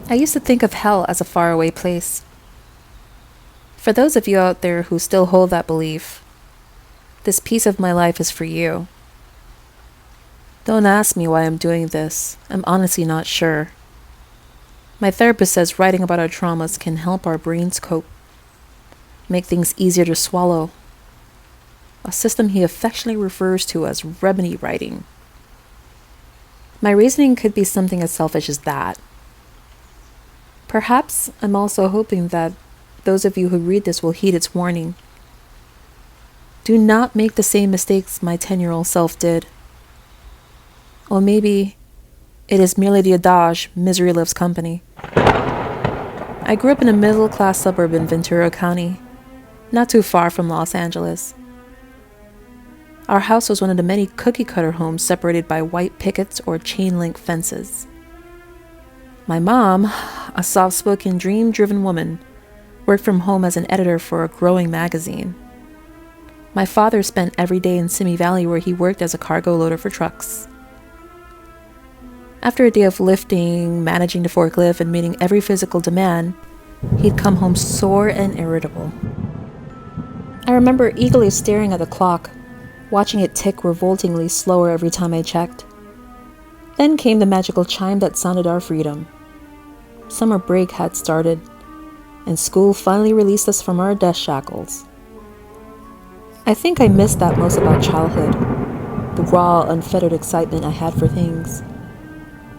I used to think of hell as a faraway place. For those of you out there who still hold that belief, this piece of my life is for you. Don't ask me why I'm doing this. I'm honestly not sure. My therapist says writing about our traumas can help our brains cope, make things easier to swallow. A system he affectionately refers to as remedy writing. My reasoning could be something as selfish as that. Perhaps I'm also hoping that those of you who read this will heed its warning. Do not make the same mistakes my 10-year-old self did. Or maybe it is merely the adage, misery loves company. I grew up in a middle-class suburb in Ventura County, not too far from Los Angeles. Our house was one of the many cookie-cutter homes separated by white pickets or chain-link fences. My mom, a soft-spoken, dream-driven woman, worked from home as an editor for a growing magazine. My father spent every day in Simi Valley where he worked as a cargo loader for trucks. After a day of lifting, managing the forklift, and meeting every physical demand, he'd come home sore and irritable. I remember eagerly staring at the clock, watching it tick revoltingly slower every time I checked. Then came the magical chime that sounded our freedom. Summer break had started, and school finally released us from our death shackles. I think I missed that most about childhood, the raw, unfettered excitement I had for things.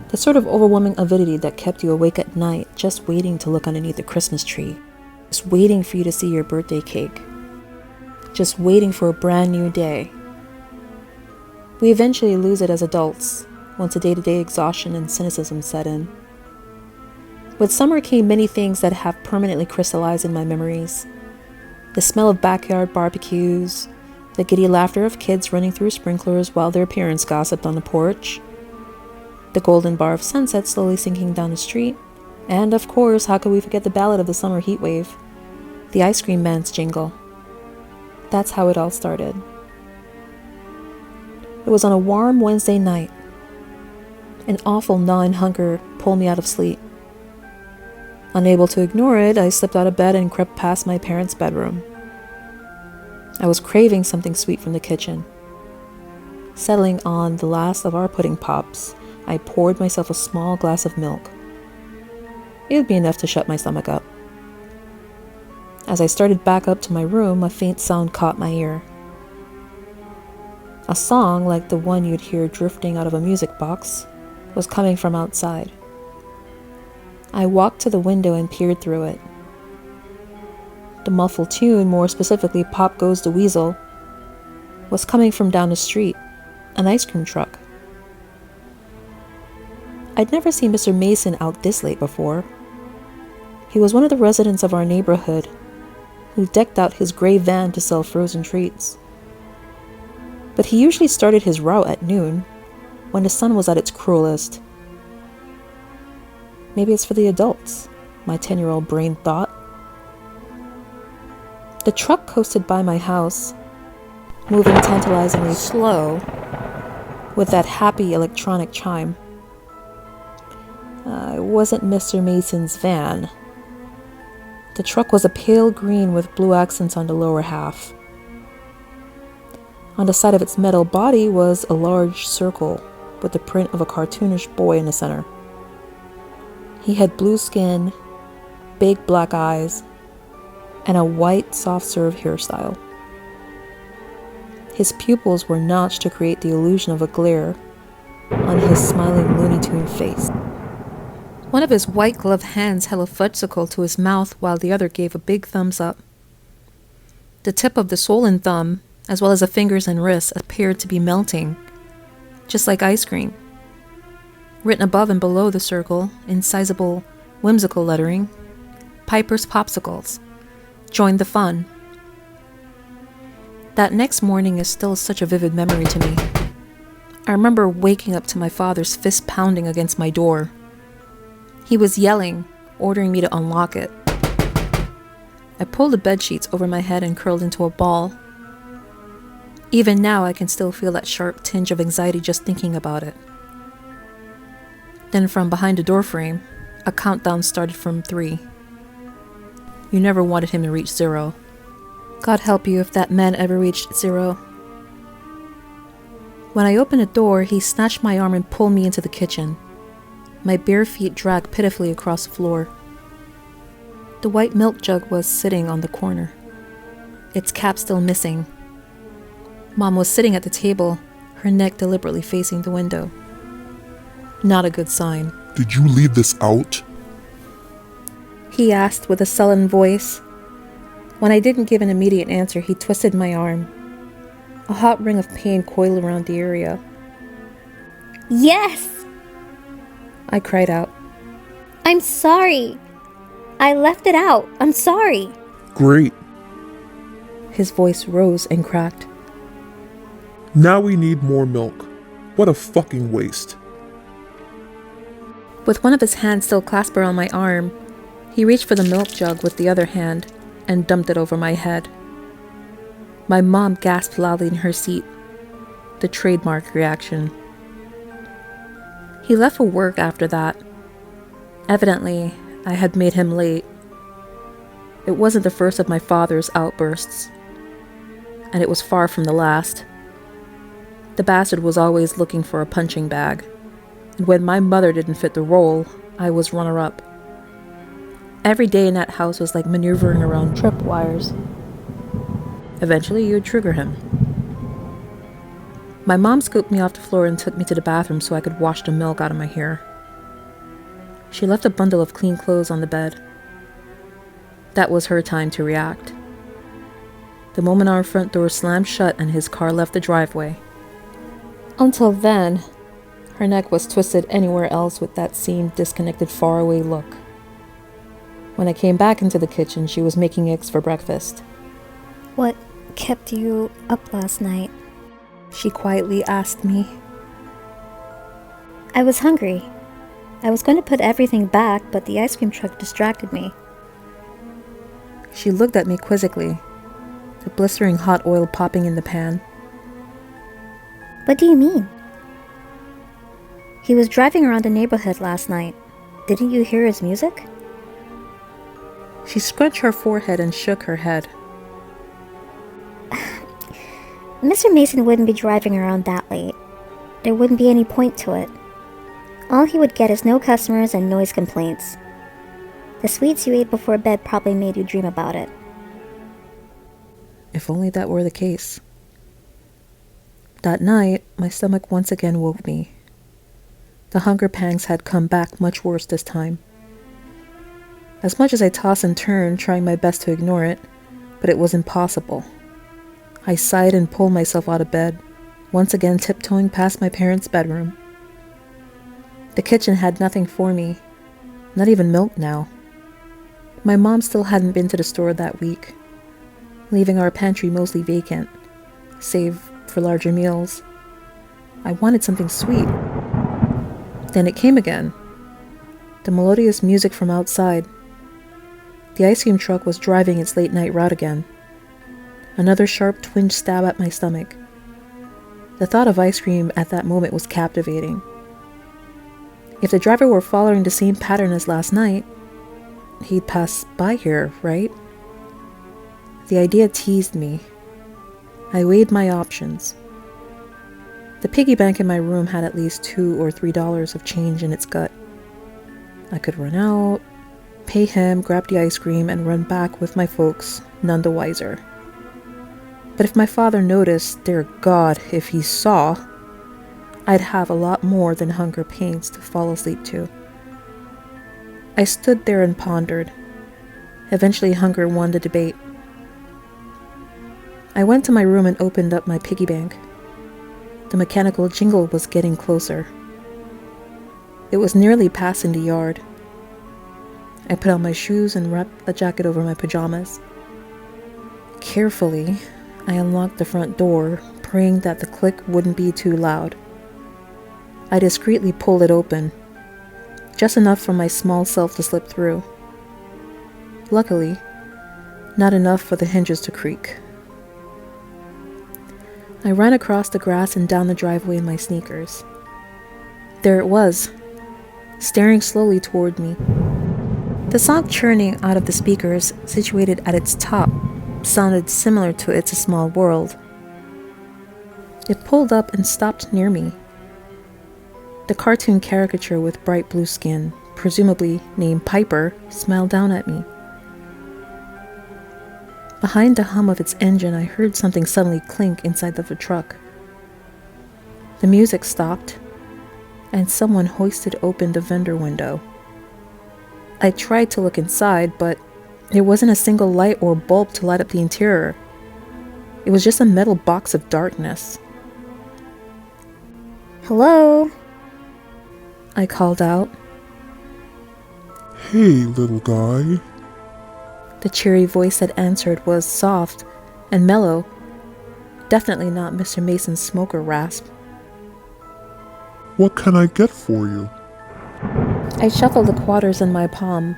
The sort of overwhelming avidity that kept you awake at night, just waiting to look underneath the Christmas tree, just waiting for you to see your birthday cake, just waiting for a brand new day. We eventually lose it as adults, once the day-to-day exhaustion and cynicism set in. With summer came many things that have permanently crystallized in my memories. The smell of backyard barbecues, the giddy laughter of kids running through sprinklers while their parents gossiped on the porch, the golden bar of sunset slowly sinking down the street, and of course, how could we forget the ballad of the summer heat wave, the ice cream man's jingle. That's how it all started. It was on a warm Wednesday night. An awful gnawing hunger pulled me out of sleep. Unable to ignore it, I slipped out of bed and crept past my parents' bedroom. I was craving something sweet from the kitchen. Settling on the last of our pudding pops, I poured myself a small glass of milk. It would be enough to shut my stomach up. As I started back up to my room, a faint sound caught my ear. A song like the one you'd hear drifting out of a music box was coming from outside. I walked to the window and peered through it. The muffled tune, more specifically Pop Goes the Weasel, was coming from down the street, an ice cream truck. I'd never seen Mr. Mason out this late before. He was one of the residents of our neighborhood who decked out his gray van to sell frozen treats. But he usually started his route at noon, when the sun was at its cruelest. Maybe it's for the adults, my 10-year-old brain thought. The truck coasted by my house, moving tantalizingly slow, with that happy electronic chime. It wasn't Mr. Mason's van. The truck was a pale green with blue accents on the lower half. On the side of its metal body was a large circle with the print of a cartoonish boy in the center. He had blue skin, big black eyes, and a white soft-serve hairstyle. His pupils were notched to create the illusion of a glare on his smiling Looney Tune face. One of his white-gloved hands held a fudgesicle to his mouth while the other gave a big thumbs up. The tip of the swollen thumb, as well as the fingers and wrists, appeared to be melting, just like ice cream. Written above and below the circle, in sizable, whimsical lettering, Piper's Popsicles. Join the fun. That next morning is still such a vivid memory to me. I remember waking up to my father's fist pounding against my door. He was yelling, ordering me to unlock it. I pulled the bedsheets over my head and curled into a ball. Even now, I can still feel that sharp tinge of anxiety just thinking about it. Then from behind the doorframe, A countdown started from 3. You never wanted him to reach 0. God help you if that man ever reached 0. When I opened the door, he snatched my arm and pulled me into the kitchen. My bare feet dragged pitifully across the floor. The white milk jug was sitting on the corner, its cap still missing. Mom was sitting at the table, her neck deliberately facing the window. Not a good sign. Did you leave this out? He asked with a sullen voice. When I didn't give an immediate answer, he twisted my arm. A hot ring of pain coiled around the area. Yes! I cried out. I'm sorry. I left it out. I'm sorry. Great. His voice rose and cracked. Now we need more milk. What a fucking waste. With one of his hands still clasped around my arm, he reached for the milk jug with the other hand and dumped it over my head. My mom gasped loudly in her seat, the trademark reaction. He left for work after that. Evidently, I had made him late. It wasn't the first of my father's outbursts, and it was far from the last. The bastard was always looking for a punching bag, and when my mother didn't fit the role, I was runner-up. Every day in that house was like maneuvering around tripwires. Eventually, you would trigger him. My mom scooped me off the floor and took me to the bathroom so I could wash the milk out of my hair. She left a bundle of clean clothes on the bed. That was her time to react. The moment our front door slammed shut and his car left the driveway. Until then, her neck was twisted anywhere else with that same disconnected, faraway look. When I came back into the kitchen, she was making eggs for breakfast. What kept you up last night? She quietly asked me. I was hungry. I was going to put everything back, but the ice cream truck distracted me. She looked at me quizzically, the blistering hot oil popping in the pan. What do you mean? He was driving around the neighborhood last night. Didn't you hear his music? She scrunched her forehead and shook her head. Mr. Mason wouldn't be driving around that late. There wouldn't be any point to it. All he would get is no customers and noise complaints. The sweets you ate before bed probably made you dream about it. If only that were the case. That night, my stomach once again woke me. The hunger pangs had come back much worse this time. As much as I tossed and turned, trying my best to ignore it, but it was impossible. I sighed and pulled myself out of bed, once again tiptoeing past my parents' bedroom. The kitchen had nothing for me, not even milk now. My mom still hadn't been to the store that week, leaving our pantry mostly vacant, save for larger meals. I wanted something sweet. Then it came again. The melodious music from outside. The ice cream truck was driving its late-night route again. Another sharp twinge stab at my stomach. The thought of ice cream at that moment was captivating. If the driver were following the same pattern as last night, he'd pass by here, right? The idea teased me. I weighed my options. The piggy bank in my room had at least $2 or $3 of change in its gut. I could run out, pay him, grab the ice cream, and run back with my folks, none the wiser. But if my father noticed, dear God, if he saw, I'd have a lot more than hunger pains to fall asleep to. I stood there and pondered. Eventually hunger won the debate. I went to my room and opened up my piggy bank. The mechanical jingle was getting closer. It was nearly passing the yard. I put on my shoes and wrapped a jacket over my pajamas. Carefully, I unlocked the front door, praying that the click wouldn't be too loud. I discreetly pulled it open, just enough for my small self to slip through. Luckily, not enough for the hinges to creak. I ran across the grass and down the driveway in my sneakers. There it was, staring slowly toward me. The song churning out of the speakers situated at its top sounded similar to It's a Small World. It pulled up and stopped near me. The cartoon caricature with bright blue skin, presumably named Piper, smiled down at me. Behind the hum of its engine, I heard something suddenly clink inside of the truck. The music stopped, and someone hoisted open the vendor window. I tried to look inside, but there wasn't a single light or bulb to light up the interior. It was just a metal box of darkness. Hello? I called out. Hey, little guy. The cheery voice that answered was soft and mellow, definitely not Mr. Mason's smoker rasp. What can I get for you? I shuffled the quarters in my palm.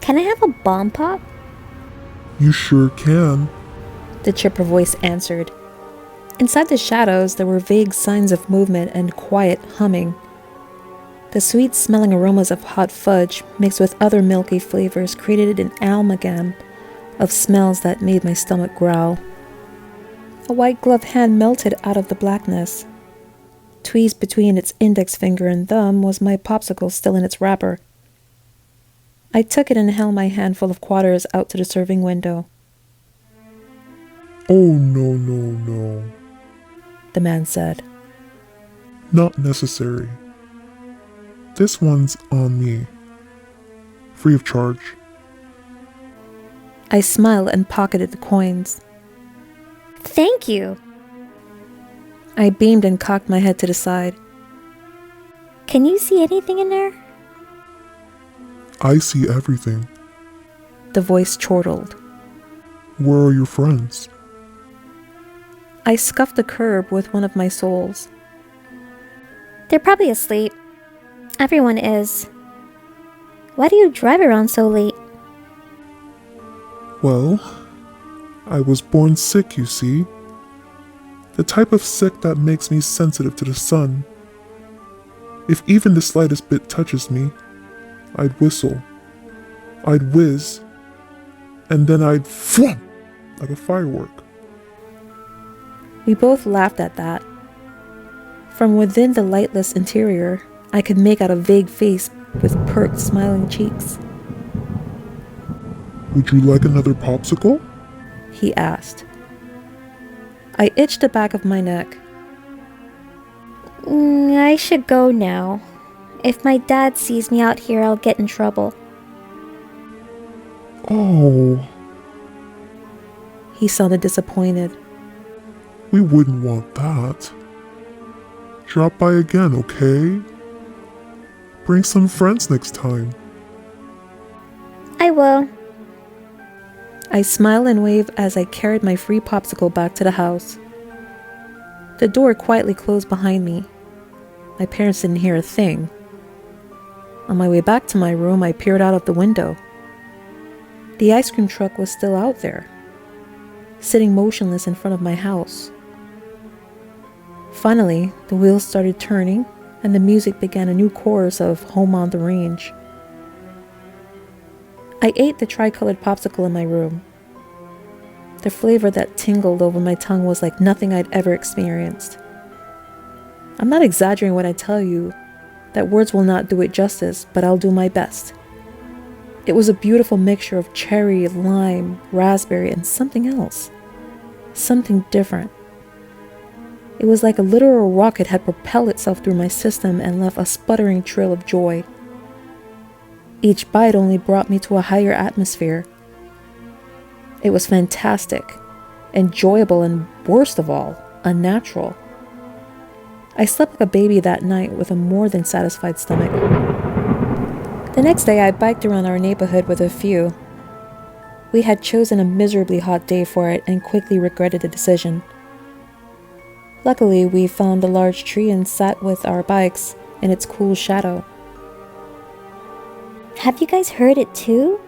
Can I have a bomb pop? You sure can. The chipper voice answered. Inside the shadows, there were vague signs of movement and quiet humming. The sweet-smelling aromas of hot fudge mixed with other milky flavors created an amalgam of smells that made my stomach growl. A white-gloved hand melted out of the blackness. Tweezed between its index finger and thumb was my popsicle still in its wrapper. I took it and held my handful of quarters out to the serving window. Oh, no, The man said. not necessary. This one's on me. Free of charge. I smiled and pocketed the coins. Thank you. I beamed and cocked my head to the side. Can you see anything in there? I see everything. The voice chortled. Where are your friends? I scuffed the curb with one of my soles. They're probably asleep. Everyone is. Why do you drive around so late? Well, I was born sick, you see. The type of sick that makes me sensitive to the sun. If even the slightest bit touches me, I'd whistle. I'd whiz. And then I'd flump like a firework. We both laughed at that. From within the lightless interior, I could make out a vague face with perked, smiling cheeks. Would you like another popsicle? He asked. I itched the back of my neck. I should go now. If my dad sees me out here, I'll get in trouble. Oh, He sounded disappointed. we wouldn't want that. Drop by again, okay? Bring some friends next time. I will. I smiled and waved as I carried my free popsicle back to the house. The door quietly closed behind me. My parents didn't hear a thing. On my way back to my room, I peered out of the window. The ice cream truck was still out there, sitting motionless in front of my house. Finally, the wheels started turning, and the music began a new chorus of Home on the Range. I ate the tri-colored popsicle in my room. The flavor that tingled over my tongue was like nothing I'd ever experienced. I'm not exaggerating when I tell you that words will not do it justice, but I'll do my best. It was a beautiful mixture of cherry, lime, raspberry, and something else. Something different. It was like a literal rocket had propelled itself through my system and left a sputtering trail of joy. Each bite only brought me to a higher atmosphere. It was fantastic, enjoyable, and worst of all, unnatural. I slept like a baby that night with a more than satisfied stomach. The next day, I biked around our neighborhood with a few. We had chosen a miserably hot day for it and quickly regretted the decision. Luckily, we found a large tree and sat with our bikes in its cool shadow. Have you guys heard it too?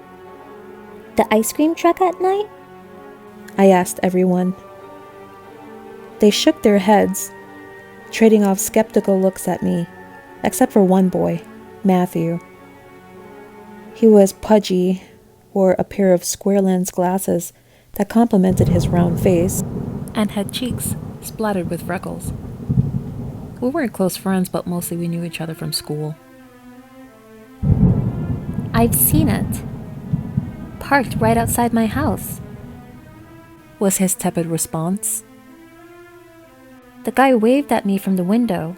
The ice cream truck at night? I asked everyone. They shook their heads, trading off skeptical looks at me, except for one boy, Matthew. He was pudgy, wore a pair of square lens glasses that complemented his round face, and had cheeks splattered with freckles. We weren't close friends, but mostly we knew each other from school. I've seen it. Parked right outside my house, Was his tepid response. the guy waved at me from the window.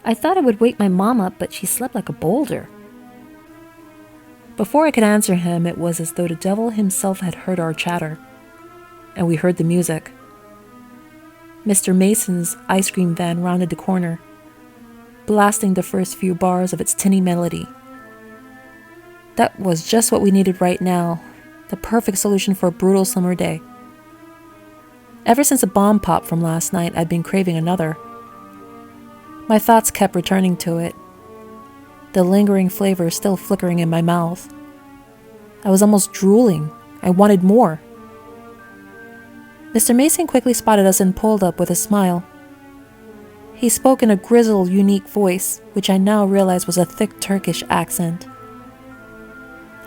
I thought it would wake my mom up, but she slept like a boulder. Before I could answer him, it was as though the devil himself had heard our chatter, and we heard the music. Mr. Mason's ice cream van rounded the corner, blasting the first few bars of its tinny melody. That was just what we needed right now, the perfect solution for a brutal summer day. Ever since a bomb pop from last night, I'd been craving another. My thoughts kept returning to it, the lingering flavor still flickering in my mouth. I was almost drooling. I wanted more. Mr. Mason quickly spotted us and pulled up with a smile. He spoke in a grizzled, unique voice, which I now realized was a thick Turkish accent.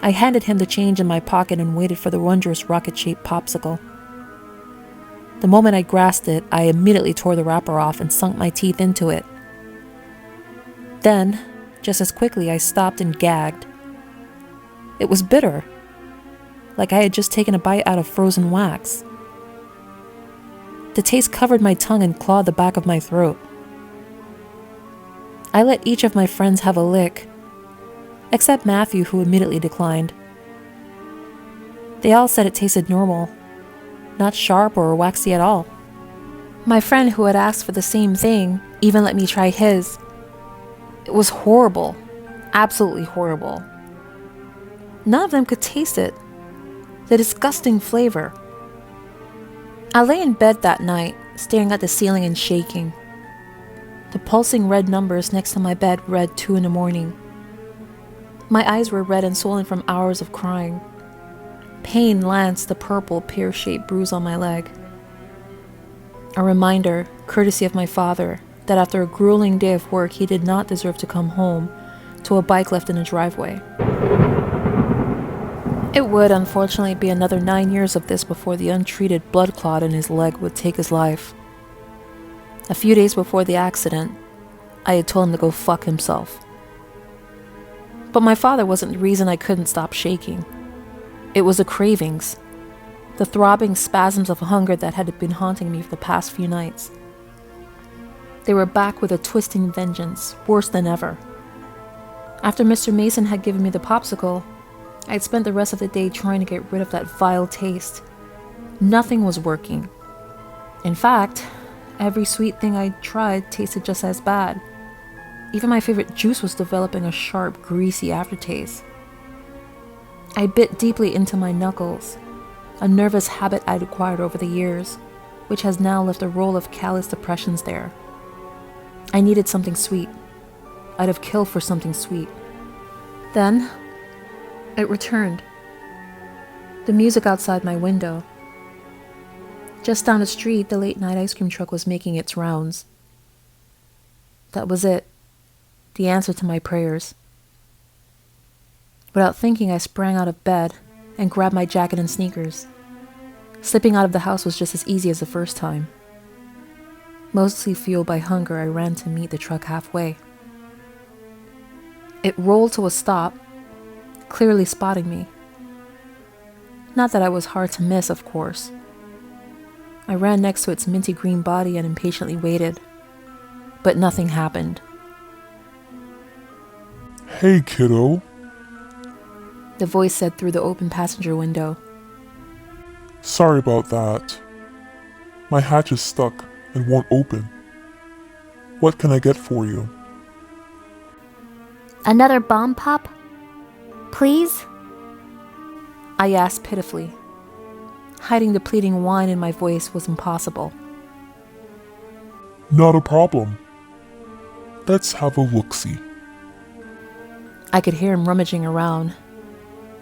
I handed him the change in my pocket and waited for the wondrous rocket-shaped popsicle. The moment I grasped it, I immediately tore the wrapper off and sunk my teeth into it. Then, just as quickly, I stopped and gagged. It was bitter, like I had just taken a bite out of frozen wax. The taste covered my tongue and clawed the back of my throat. I let each of my friends have a lick, except Matthew, who immediately declined. They all said it tasted normal, not sharp or waxy at all. My friend who had asked for the same thing even let me try his. It was horrible, absolutely horrible. None of them could taste it, the disgusting flavor. I lay in bed that night, staring at the ceiling and shaking. The pulsing red numbers next to my bed read 2 a.m. My eyes were red and swollen from hours of crying. Pain lanced the purple, pear-shaped bruise on my leg. A reminder, courtesy of my father, that after a grueling day of work, he did not deserve to come home to a bike left in a driveway. It would, unfortunately, be another 9 years of this before the untreated blood clot in his leg would take his life. A few days before the accident, I had told him to go fuck himself. But my father wasn't the reason I couldn't stop shaking. It was the cravings, the throbbing spasms of hunger that had been haunting me for the past few nights. They were back with a twisting vengeance, worse than ever. After Mr. Mason had given me the popsicle, I had spent the rest of the day trying to get rid of that vile taste. Nothing was working. In fact, every sweet thing I tried tasted just as bad. Even my favorite juice was developing a sharp, greasy aftertaste. I bit deeply into my knuckles, a nervous habit I'd acquired over the years, which has now left a roll of callous depressions there. I needed something sweet. I'd have killed for something sweet. Then, it returned. The music outside my window. Just down the street, the late-night ice cream truck was making its rounds. That was it. The answer to my prayers. Without thinking, I sprang out of bed and grabbed my jacket and sneakers. Slipping out of the house was just as easy as the first time. Mostly fueled by hunger, I ran to meet the truck halfway. It rolled to a stop, clearly spotting me. Not that I was hard to miss, of course. I ran next to its minty green body and impatiently waited. But nothing happened. Hey, kiddo. The voice said through the open passenger window. Sorry about that. My hatch is stuck and won't open. What can I get for you? Another bomb pop? Please? I asked pitifully. Hiding the pleading whine in my voice was impossible. Not a problem. Let's have a look-see. I could hear him rummaging around,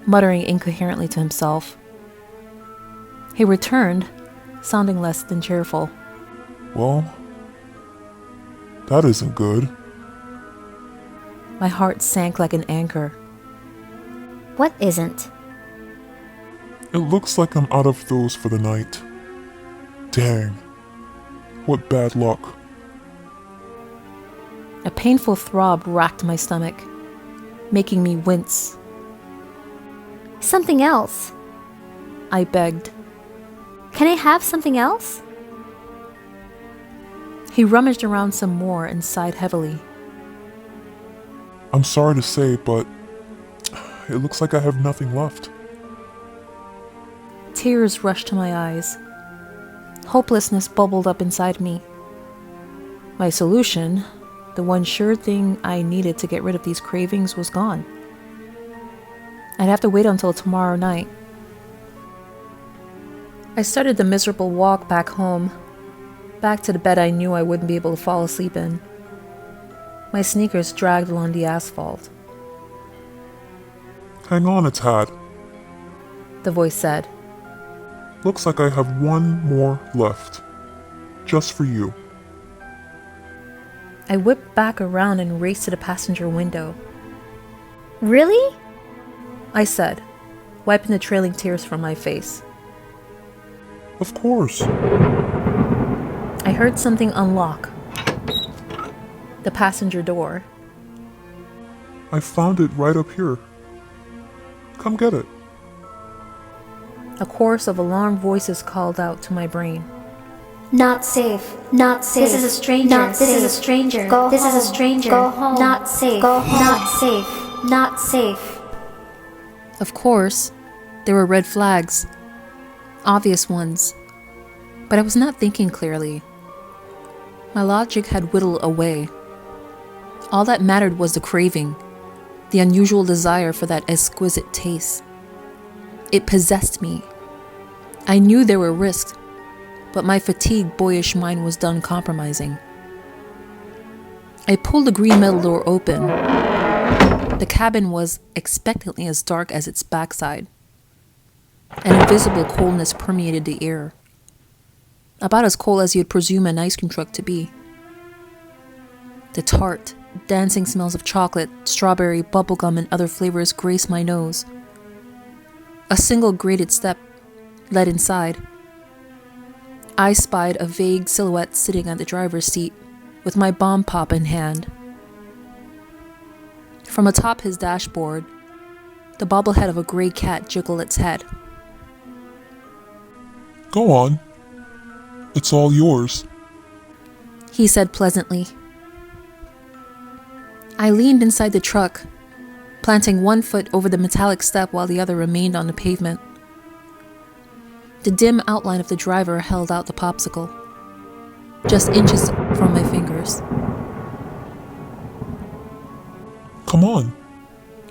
muttering incoherently to himself. He returned, sounding less than cheerful. Well, that isn't good. My heart sank like an anchor. What isn't? It looks like I'm out of those for the night. Dang. What bad luck. A painful throb racked my stomach, making me wince. Something else. I begged. Can I have something else? He rummaged around some more and sighed heavily. I'm sorry to say, but it looks like I have nothing left. Tears rushed to my eyes. Hopelessness bubbled up inside me. My solution, the one sure thing I needed to get rid of these cravings, was gone. I'd have to wait until tomorrow night. I started the miserable walk back home, back to the bed I knew I wouldn't be able to fall asleep in. My sneakers dragged along the asphalt. Hang on a tad. The voice said. Looks like I have one more left. Just for you. I whipped back around and raced to the passenger window. Really? I said, wiping the trailing tears from my face. Of course. I heard something unlock the passenger door. I found it right up here. Come get it. A chorus of alarmed voices called out to my brain. Not safe. Not safe. This is a stranger. Not safe. This is a stranger. Go this home. Is a stranger. Go home. Not safe. Go home. Not safe. Not safe. Of course, there were red flags. Obvious ones. But I was not thinking clearly. My logic had whittled away. All that mattered was the craving, the unusual desire for that exquisite taste. It possessed me. I knew there were risks, but my fatigued, boyish mind was done compromising. I pulled the green metal door open. The cabin was expectantly as dark as its backside. An invisible coldness permeated the air. About as cold as you'd presume an ice cream truck to be. The tart, dancing smells of chocolate, strawberry, bubblegum, and other flavors graced my nose. A single grated step led inside. I spied a vague silhouette sitting at the driver's seat, with my bomb pop in hand. From atop his dashboard, the bobblehead of a gray cat jiggled its head. Go on. It's all yours. He said pleasantly. I leaned inside the truck, planting one foot over the metallic step while the other remained on the pavement. The dim outline of the driver held out the popsicle, just inches from my fingers. Come on.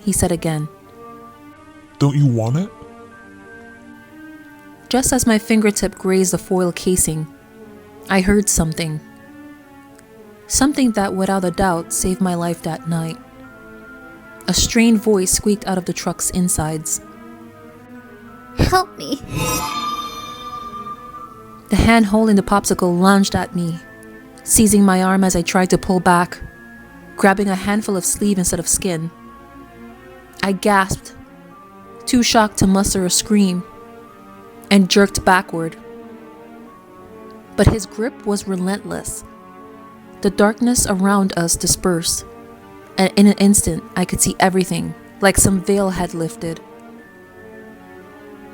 He said again. Don't you want it? Just as my fingertip grazed the foil casing, I heard something. Something that without a doubt saved my life that night. A strained voice squeaked out of the truck's insides. Help me. The hand holding the popsicle lunged at me, seizing my arm as I tried to pull back, grabbing a handful of sleeve instead of skin. I gasped, too shocked to muster a scream, and jerked backward. But his grip was relentless. The darkness around us dispersed, and in an instant I could see everything, like some veil had lifted.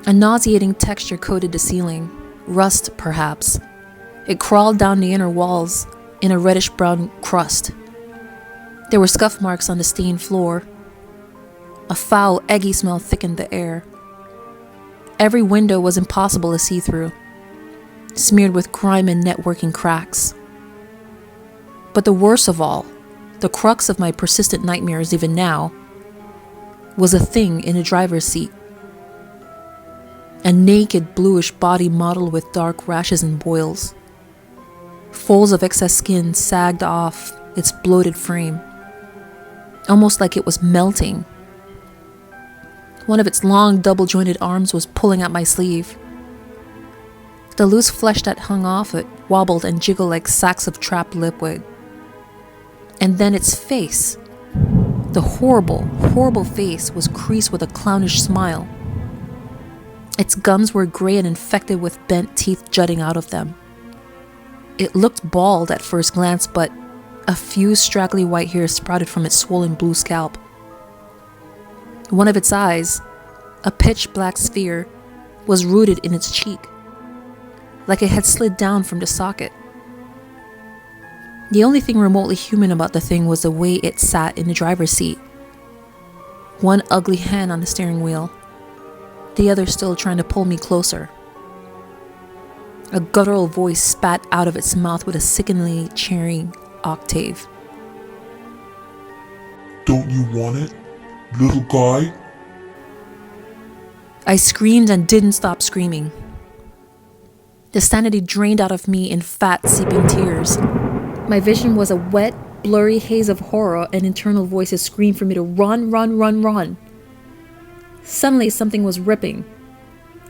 A nauseating texture coated the ceiling, rust perhaps. It crawled down the inner walls in a reddish-brown crust. There were scuff marks on the stained floor. A foul, eggy smell thickened the air. Every window was impossible to see through, smeared with grime and networking cracks. But the worst of all, the crux of my persistent nightmares even now, was a thing in the driver's seat. A naked, bluish body mottled with dark rashes and boils. Folds of excess skin sagged off its bloated frame, almost like it was melting. One of its long, double-jointed arms was pulling at my sleeve. The loose flesh that hung off it wobbled and jiggled like sacks of trapped liquid. And then its face, The horrible, horrible face was creased with a clownish smile. Its gums were gray and infected with bent teeth jutting out of them. It looked bald at first glance, but a few straggly white hairs sprouted from its swollen blue scalp. One of its eyes, a pitch black sphere, was rooted in its cheek, like it had slid down from the socket. The only thing remotely human about the thing was the way it sat in the driver's seat. One ugly hand on the steering wheel, the other still trying to pull me closer. A guttural voice spat out of its mouth with a sickeningly cheering octave. Don't you want it, little guy? I screamed and didn't stop screaming. The sanity drained out of me in fat, seeping tears. My vision was a wet, blurry haze of horror, and internal voices screamed for me to run, run, run, run. Suddenly, something was ripping.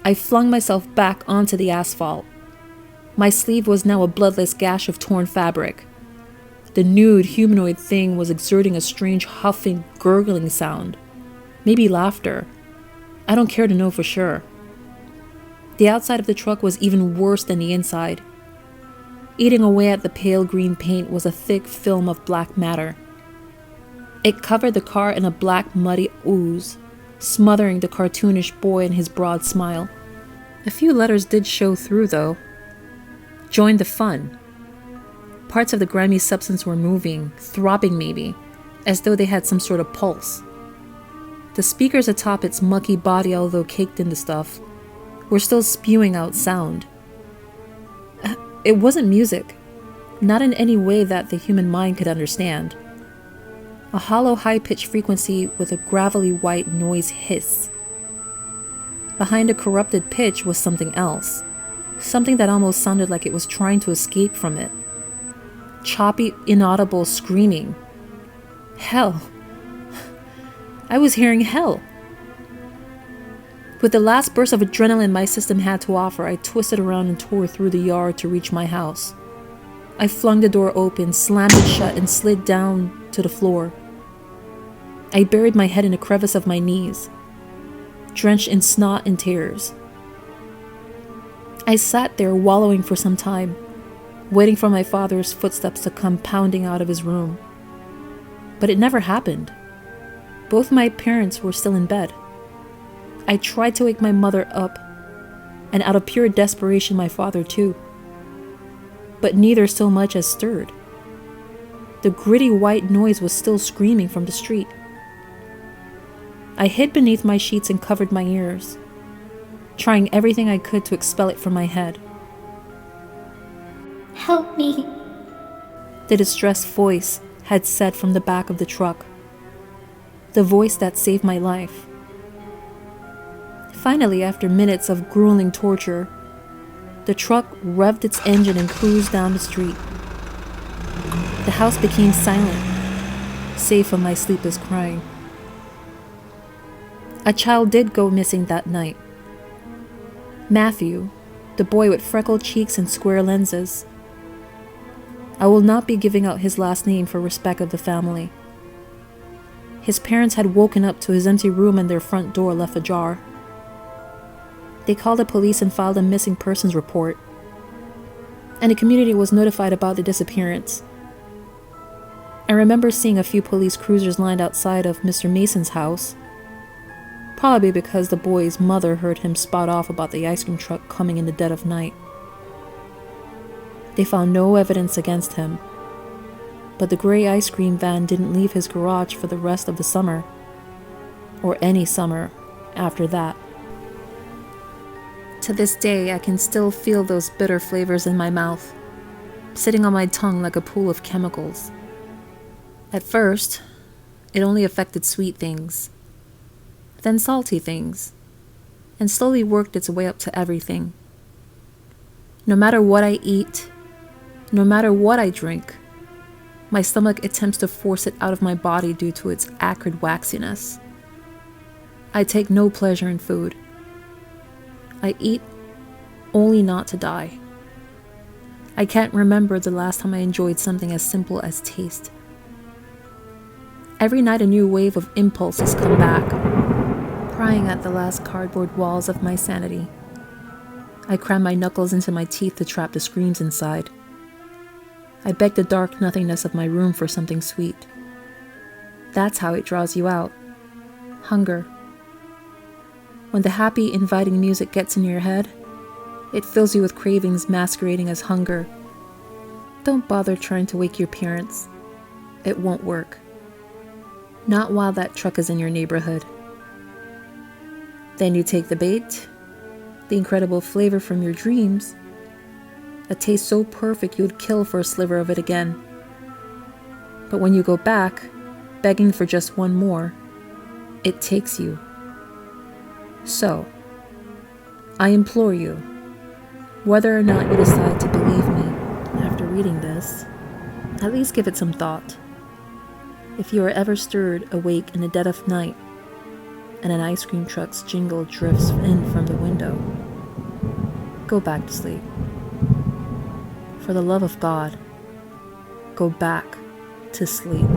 I flung myself back onto the asphalt. My sleeve was now a bloodless gash of torn fabric. The nude, humanoid thing was exerting a strange huffing, gurgling sound. Maybe laughter. I don't care to know for sure. The outside of the truck was even worse than the inside. Eating away at the pale green paint was a thick film of black matter. It covered the car in a black, muddy ooze, smothering the cartoonish boy in his broad smile. A few letters did show through, though. Join the fun. Parts of the grimy substance were moving, throbbing maybe, as though they had some sort of pulse. The speakers atop its mucky body, although caked in the stuff, were still spewing out sound. It wasn't music, not in any way that the human mind could understand. A hollow, high-pitched frequency with a gravelly white noise hiss. Behind a corrupted pitch was something else, something that almost sounded like it was trying to escape from it. Choppy, inaudible screaming. Hell. I was hearing hell. With the last burst of adrenaline my system had to offer, I twisted around and tore through the yard to reach my house. I flung the door open, slammed it shut, and slid down to the floor. I buried my head in a crevice of my knees, drenched in snot and tears. I sat there wallowing for some time, waiting for my father's footsteps to come pounding out of his room. But it never happened. Both my parents were still in bed. I tried to wake my mother up, and out of pure desperation my father too. But neither so much as stirred. The gritty white noise was still screaming from the street. I hid beneath my sheets and covered my ears, trying everything I could to expel it from my head. Help me, The distressed voice had said from the back of the truck. The voice that saved my life. Finally, after minutes of grueling torture, the truck revved its engine and cruised down the street. The house became silent, save for my sleepless crying. A child did go missing that night. Matthew, the boy with freckled cheeks and square lenses. I will not be giving out his last name for respect of the family. His parents had woken up to his empty room and their front door left ajar. They called the police and filed a missing persons report, and the community was notified about the disappearance. I remember seeing a few police cruisers lined outside of Mr. Mason's house, probably because the boy's mother heard him spout off about the ice cream truck coming in the dead of night. They found no evidence against him, but the gray ice cream van didn't leave his garage for the rest of the summer, or any summer after that. To this day, I can still feel those bitter flavors in my mouth, sitting on my tongue like a pool of chemicals. At first, it only affected sweet things, then salty things, and slowly worked its way up to everything. No matter what I eat, no matter what I drink, my stomach attempts to force it out of my body due to its acrid waxiness. I take no pleasure in food. I eat only not to die. I can't remember the last time I enjoyed something as simple as taste. Every night a new wave of impulses come back, prying at the last cardboard walls of my sanity. I cram my knuckles into my teeth to trap the screams inside. I beg the dark nothingness of my room for something sweet. That's how it draws you out. Hunger. When the happy, inviting music gets in your head, it fills you with cravings masquerading as hunger. Don't bother trying to wake your parents. It won't work. Not while that truck is in your neighborhood. Then you take the bait, the incredible flavor from your dreams, a taste so perfect you'd kill for a sliver of it again. But when you go back, begging for just one more, it takes you. So, I implore you, whether or not you decide to believe me after reading this, at least give it some thought. If you are ever stirred awake in the dead of night and an ice cream truck's jingle drifts in from the window, go back to sleep. For the love of God, go back to sleep.